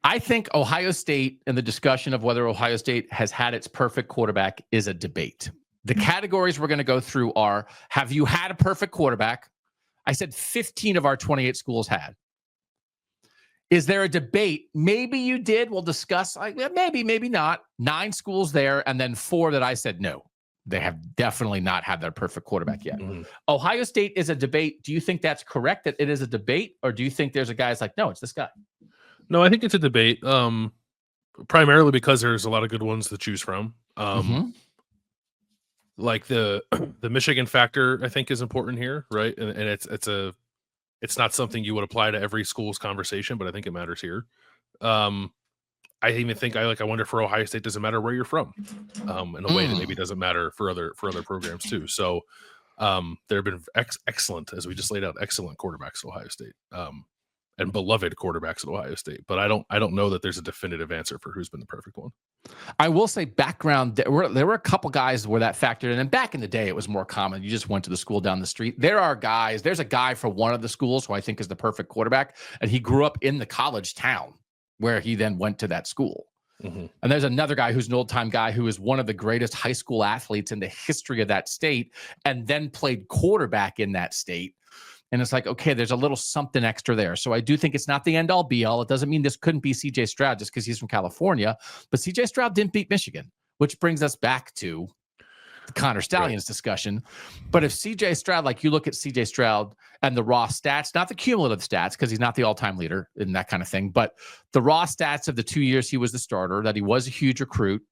I think Ohio State and the discussion of whether Ohio State has had its perfect quarterback is a debate. The categories we're going to go through are, have you had a perfect quarterback? I said 15 of our 28 schools had. Is there a debate? Maybe you did. We'll discuss. Maybe, maybe not. 9 schools there, and then 4 that I said no. They have definitely not had their perfect quarterback yet. Mm-hmm. Ohio State is a debate. Do you think that's correct, that it is a debate? Or do you think there's a guy's like, no, it's this guy? No, I think it's a debate, primarily because there's a lot of good ones to choose from. Like the Michigan factor, I think, is important here, right? And it's not something you would apply to every school's conversation, but I think it matters here. I even think I wonder for Ohio State, doesn't matter where you're from, in a way that maybe doesn't matter for other programs too. So there have been excellent, as we just laid out, excellent quarterbacks at Ohio State, and beloved quarterbacks at Ohio State. But I don't know that there's a definitive answer for who's been the perfect one. I will say background, there were a couple guys where that factored in. And back in the day, it was more common. You just went to the school down the street. There's a guy for one of the schools who I think is the perfect quarterback. And he grew up in the college town where he then went to that school. Mm-hmm. And there's another guy who's an old-time guy who is one of the greatest high school athletes in the history of that state and then played quarterback in that state. And it's like, okay, there's a little something extra there. So I do think it's not the end-all, be-all. It doesn't mean this couldn't be C.J. Stroud just because he's from California. But C.J. Stroud didn't beat Michigan, which brings us back to the Connor Stallions discussion. But if C.J. Stroud, like you look at C.J. Stroud and the raw stats, not the cumulative stats, because he's not the all-time leader and that kind of thing, but the raw stats of the 2 years he was the starter, that he was a huge recruit,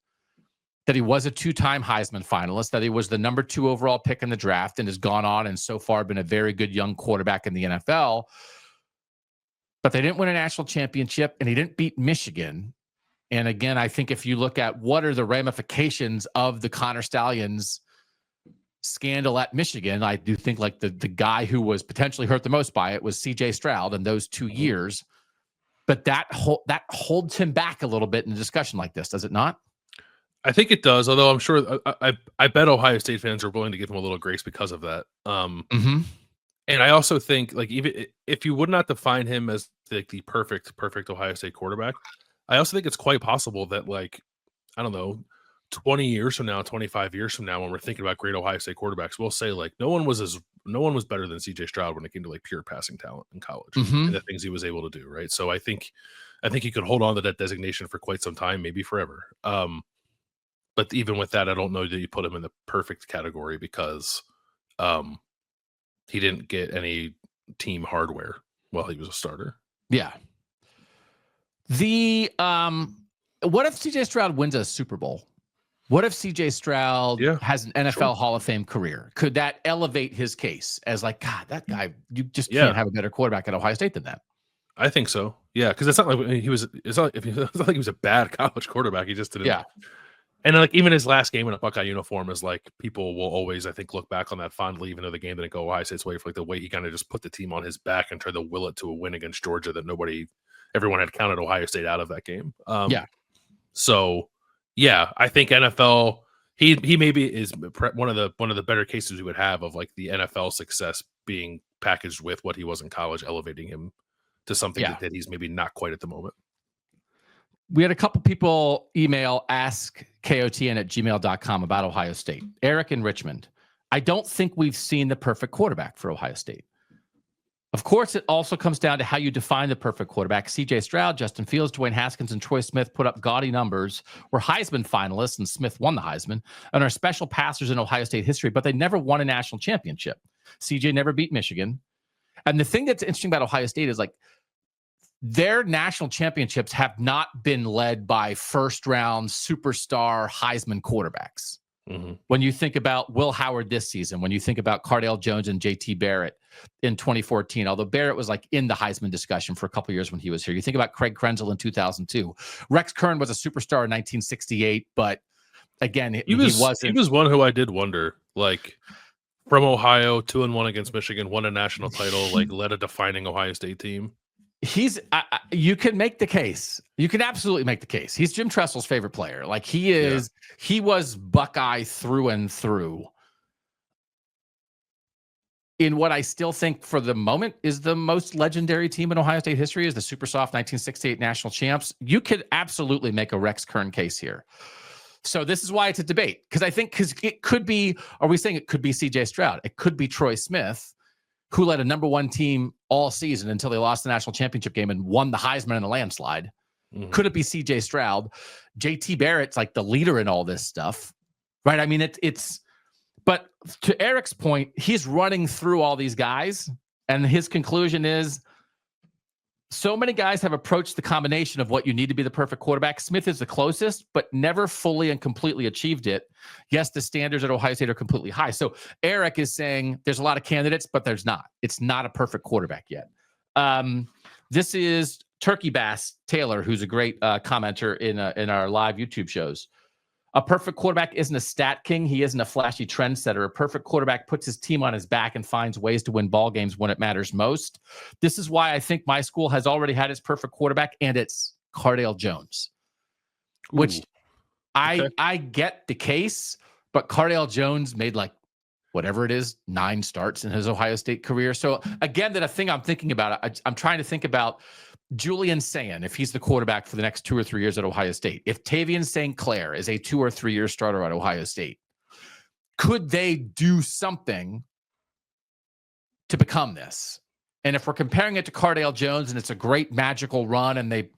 that he was a 2-time Heisman finalist, that he was the number 2 overall pick in the draft and has gone on and so far been a very good young quarterback in the NFL. But they didn't win a national championship and he didn't beat Michigan. And again, I think if you look at what are the ramifications of the Connor Stallions scandal at Michigan, I do think like the guy who was potentially hurt the most by it was C.J. Stroud in those 2 years. But that holds him back a little bit in a discussion like this, does it not? I think it does, although I'm sure I bet Ohio State fans are willing to give him a little grace because of that. And I also think, like, even if you would not define him as like the perfect Ohio State quarterback, I also think it's quite possible that, like, I don't know, 20 years from now, 25 years from now, when we're thinking about great Ohio State quarterbacks, we'll say like no one was better than C.J. Stroud when it came to like pure passing talent in college and the things he was able to do, right? So I think he could hold on to that designation for quite some time, maybe forever. But even with that, I don't know that you put him in the perfect category because he didn't get any team hardware while he was a starter. Yeah. What if CJ Stroud wins a Super Bowl? What if CJ Stroud has an NFL Hall of Fame career? Could that elevate his case as like, God, that guy, you just can't have a better quarterback at Ohio State than that? I think so. Yeah, because it's not like he was a bad college quarterback. He just didn't. Yeah. And like even his last game in a Buckeye uniform is like people will always, I think, look back on that fondly, even though the game didn't go Ohio State's way, for like the way he kind of just put the team on his back and tried to will it to a win against Georgia that everyone had counted Ohio State out of that game. So yeah, I think NFL he maybe is one of the better cases we would have of like the NFL success being packaged with what he was in college, elevating him to something that he's maybe not quite at the moment. We had a couple people email askkotn@gmail.com about Ohio State. Eric in Richmond. I don't think we've seen the perfect quarterback for Ohio State. Of course, it also comes down to how you define the perfect quarterback. C.J. Stroud, Justin Fields, Dwayne Haskins, and Troy Smith put up gaudy numbers, were Heisman finalists, and Smith won the Heisman, and are special passers in Ohio State history, but they never won a national championship. C.J. never beat Michigan. And the thing that's interesting about Ohio State is like, their national championships have not been led by first-round superstar Heisman quarterbacks. Mm-hmm. When you think about Will Howard this season, when you think about Cardale Jones and J.T. Barrett in 2014, although Barrett was like in the Heisman discussion for a couple of years when he was here. You think about Craig Krenzel in 2002. Rex Kern was a superstar in 1968, but again, he wasn't. He was one who I did wonder, like, from Ohio, 2-1 against Michigan, won a national title, like led a defining Ohio State team. You can make the case. You can absolutely make the case. He's Jim Tressel's favorite player. Like he is, he was Buckeye through and through. in what I still think for the moment is the most legendary team in Ohio State history, is the Super Soft 1968 national champs. You could absolutely make a Rex Kern case here. So this is why it's a debate, because it could be, are we saying it could be CJ Stroud? It could be Troy Smith, who led a number one team all season until they lost the national championship game and won the Heisman in a landslide. Mm-hmm. Could it be CJ Stroud? JT Barrett's like the leader in all this stuff, right? I mean, but to Eric's point, he's running through all these guys, and his conclusion is so many guys have approached the combination of what you need to be the perfect quarterback. Smith is the closest, but never fully and completely achieved it. Yes, the standards at Ohio State are completely high. So Eric is saying there's a lot of candidates, but there's not. It's not a perfect quarterback yet. This is Turkey Bass Taylor, who's a great commenter in our live YouTube shows. A perfect quarterback isn't a stat king. He isn't a flashy trendsetter. A perfect quarterback puts his team on his back and finds ways to win ball games when it matters most. This is why I think my school has already had its perfect quarterback, and it's Cardale Jones, which I get the case, but Cardale Jones made like whatever it is, 9 starts in his Ohio State career. So again, that a thing I'm thinking about, I'm trying to think about Julian Sayin, if he's the quarterback for the next 2 or 3 years at Ohio State, if Tavian St. Clair is a 2 or 3 year starter at Ohio State, could they do something to become this? And if we're comparing it to Cardale Jones and it's a great magical run and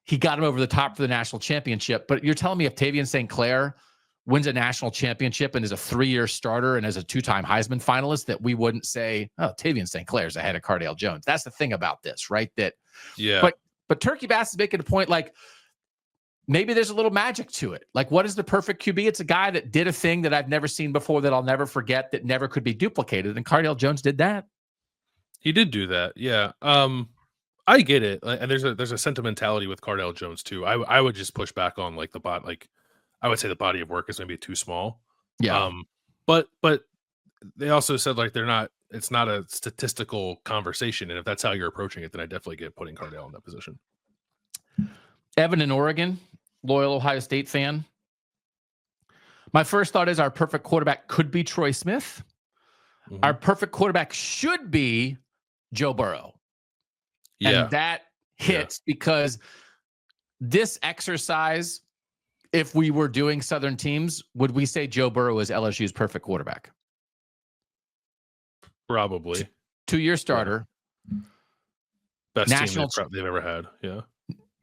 he got him over the top for the national championship, but you're telling me if Tavian St. Clair wins a national championship and is a 3-year starter and is a 2-time Heisman finalist, that we wouldn't say, oh, Tavian St. Clair's ahead of Cardale Jones. That's the thing about this, right? But Turkey Bass is making a point like maybe there's a little magic to it. Like, what is the perfect QB? It's a guy that did a thing that I've never seen before, that I'll never forget, that never could be duplicated. And Cardale Jones did that. He did do that. Yeah. I get it. And there's a sentimentality with Cardale Jones too. I would just push back on like I would say the body of work is maybe too small. Yeah. But they also said like it's not a statistical conversation. And if that's how you're approaching it, then I definitely get putting Cardale in that position. Evan in Oregon, loyal Ohio State fan. My first thought is our perfect quarterback could be Troy Smith. Mm-hmm. Our perfect quarterback should be Joe Burrow. Yeah. And that hits because this exercise, if we were doing Southern teams, would we say Joe Burrow is LSU's perfect quarterback? Probably. 2-year starter. Yeah. Best team they've ever had. Yeah.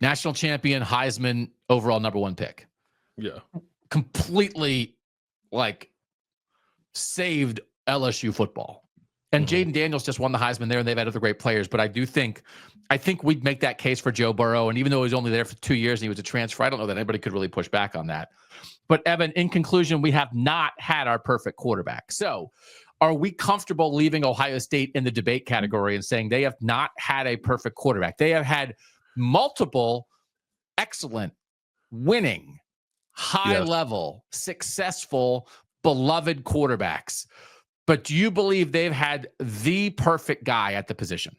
National champion, Heisman, overall number 1 pick. Yeah. Completely saved LSU football. And Jaden Daniels just won the Heisman there, and they've had other great players. But I think we'd make that case for Joe Burrow. And even though he was only there for 2 years and he was a transfer, I don't know that anybody could really push back on that. But Evan, in conclusion, we have not had our perfect quarterback. So are we comfortable leaving Ohio State in the debate category and saying they have not had a perfect quarterback? They have had multiple excellent, winning, high-level, successful, beloved quarterbacks. But do you believe they've had the perfect guy at the position?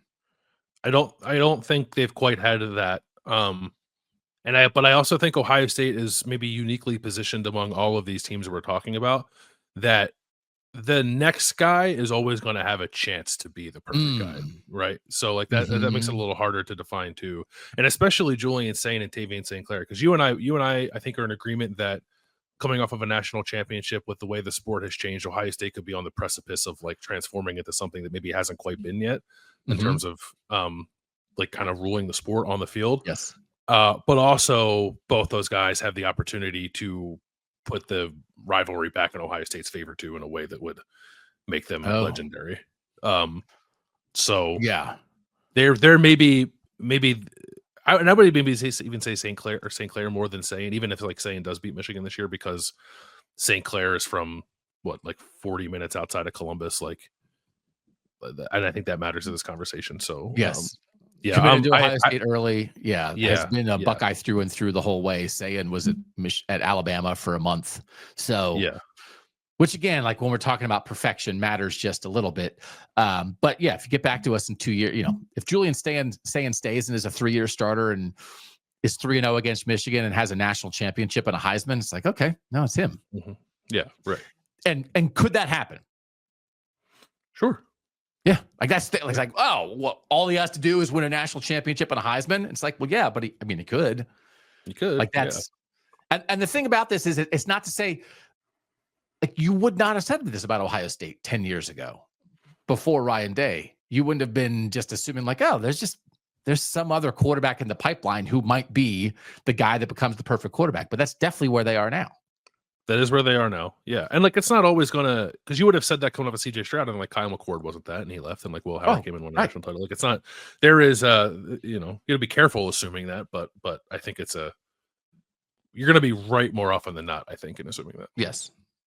I don't think they've quite had that. But I also think Ohio State is maybe uniquely positioned among all of these teams we're talking about, that the next guy is always going to have a chance to be the perfect guy, right? So like that makes it a little harder to define too, and especially Julian Sayin and Tavian St. Clair, because you and I think are in agreement that coming off of a national championship, with the way the sport has changed, Ohio State could be on the precipice of like transforming into something that maybe hasn't quite been yet in terms of like kind of ruling the sport on the field. Yes. But also both those guys have the opportunity to put the rivalry back in Ohio State's favor too, in a way that would make them legendary. So yeah, there may be I would maybe even say St. Clair more than Sayin, even if like Sayin does beat Michigan this year, because St. Clair is from 40 minutes outside of Columbus, and I think that matters in this conversation. So yes. Committed to Ohio State early. Has been a Buckeye through and through the whole way. Sayin was at Alabama for a month. So which again, like when we're talking about perfection, matters just a little bit. But yeah, if you get back to us in 2 years, if Julian Sayin stays and is a 3-year starter and is 3-0 against Michigan and has a national championship and a Heisman, it's like, okay, no, it's him. Yeah, right. And could that happen? Sure. Yeah, like that's like, oh, well, all he has to do is win a national championship and a Heisman. It's like, well, yeah, but he could. He could. Like that's and the thing about this is it's not to say like you would not have said this about Ohio State 10 years ago before Ryan Day. You wouldn't have been just assuming like, oh, there's some other quarterback in the pipeline who might be the guy that becomes the perfect quarterback. But that's definitely where they are now. That is where they are now. Yeah. And like, it's not always gonna, because you would have said that coming off of CJ Stroud, and like Kyle McCord wasn't that, and he left, and like Will Howard came in, won a national title. Like, it's not, there is you know, you gotta be careful assuming that, but I think you're gonna be right more often than not, I think, in assuming that. Yes.